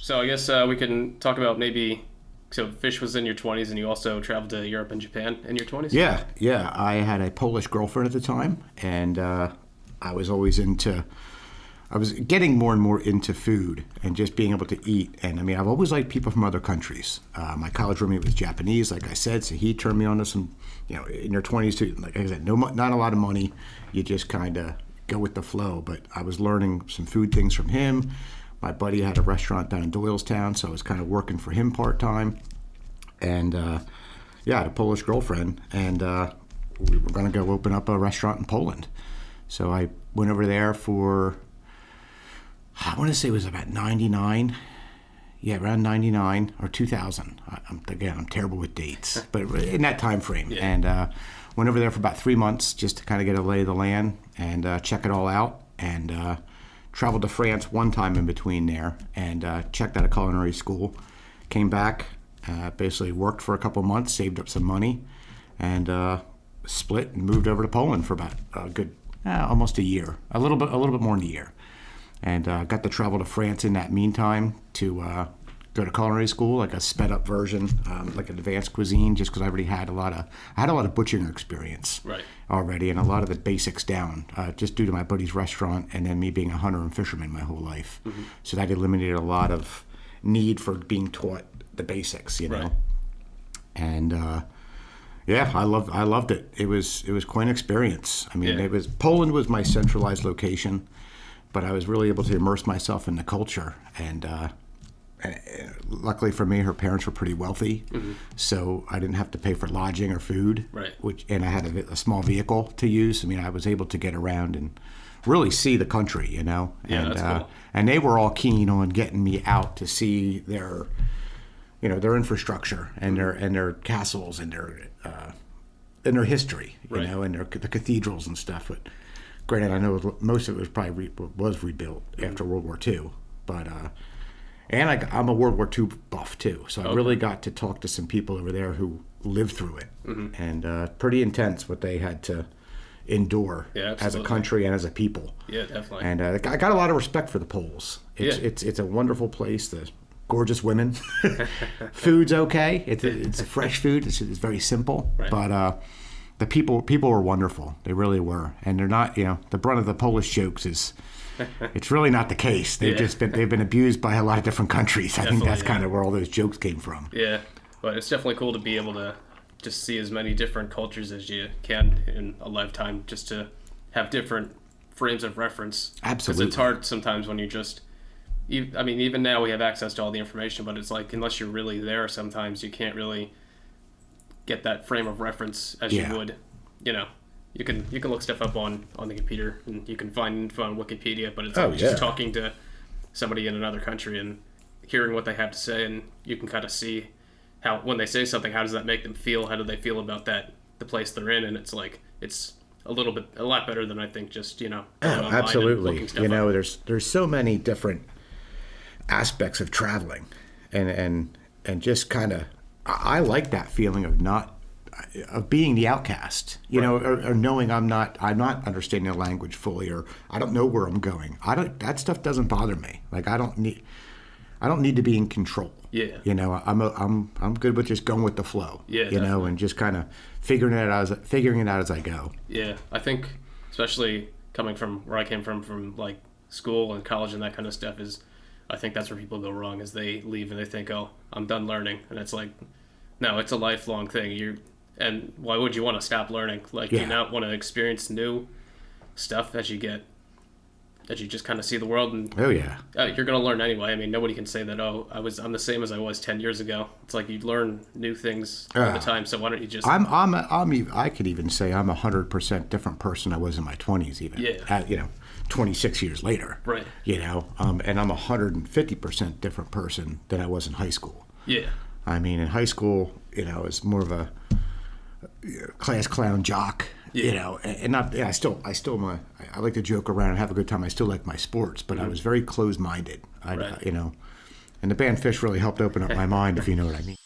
So I guess we can talk about maybe. So fish was in your 20s, and you also traveled to Europe and Japan in your 20s. Yeah. I had a Polish girlfriend at the time, and I was always into. I was getting more and more into food and just being able to eat. And I mean, I've always liked people from other countries. My college roommate was Japanese, like I said, so he turned me on to some, in your 20s too. Like I said, not a lot of money. You just kind of go with the flow. But I was learning some food things from him. My buddy had a restaurant down in Doylestown, so I was kind of working for him part-time. And I had a Polish girlfriend, and we were going to go open up a restaurant in Poland. So I went over there for... I want to say it was about 99. Yeah, around 99 or 2000. I'm terrible with dates, but in that time frame. Yeah. And went over there for about 3 months just to kind of get a lay of the land and check it all out. And traveled to France one time in between there and checked out a culinary school. Came back, basically worked for a couple months, saved up some money, and split and moved over to Poland for about a good almost a year, a little bit more than a year. And got to travel to France in that meantime to go to culinary school, like a sped up version, like an advanced cuisine, just because I already had a lot of butchering experience already, and a lot of the basics down, just due to my buddy's restaurant and then me being a hunter and fisherman my whole life. Mm-hmm. So that eliminated a lot of need for being taught the basics, Right. And I loved it. It was quite an experience. I mean, Poland was my centralized location. But I was really able to immerse myself in the culture, and luckily for me, her parents were pretty wealthy, so I didn't have to pay for lodging or food. Right. And I had a small vehicle to use. I mean, I was able to get around and really see the country, Yeah, and that's cool. And they were all keen on getting me out to see their infrastructure and their castles and their history, Right. And the cathedrals and stuff. But granted, I know most of it was probably was rebuilt after World War II, but and I'm a World War II buff too, so I really got to talk to some people over there who lived through it, and pretty intense what they had to endure as a country and as a people. Yeah, definitely. And I got a lot of respect for the Poles. It's a wonderful place. The gorgeous women, food's okay. It's a fresh food. It's very simple, right. But. The people were wonderful. They really were, and they're not. The brunt of the Polish jokes is, it's really not the case. They've been abused by a lot of different countries. I think that's kind of where all those jokes came from. Yeah, but it's definitely cool to be able to just see as many different cultures as you can in a lifetime, just to have different frames of reference. Absolutely, because it's hard sometimes when you just. I mean, even now we have access to all the information, but it's like unless you're really there, sometimes you can't really get that frame of reference as you would, you can look stuff up on the computer and you can find info on Wikipedia, but it's just talking to somebody in another country and hearing what they have to say, and you can kind of see how when they say something, how does that make them feel? How do they feel about the place they're in? And it's like it's a lot better than I think just absolutely. Up. There's so many different aspects of traveling, and just kind of. I like that feeling of being the outcast, or knowing I'm not understanding the language fully, or I don't know where I'm going. That stuff doesn't bother me. Like I don't need to be in control. Yeah. I'm good with just going with the flow. Yeah. Definitely. And just kind of figuring it out as I go. Yeah, I think especially coming from where I came from like school and college and that kind of stuff is. I think that's where people go wrong is they leave and they think, oh, I'm done learning. And it's like, no, it's a lifelong thing. And why would you want to stop learning? Like, you not want to experience new stuff as you just kind of see the world. And you're going to learn anyway. I mean, nobody can say that, I'm the same as I was 10 years ago. It's like you learn new things all the time. So why don't you just... I could even say I'm 100% different person I was in my 20s even. Yeah. 26 years later. Right. And I'm 150% different person than I was in high school. Yeah. I mean, in high school, it's more of a class clown jock, and not. Yeah, I like to joke around and have a good time. I still like my sports, but I was very closed-minded. And the band Fish really helped open up my mind, if you know what I mean.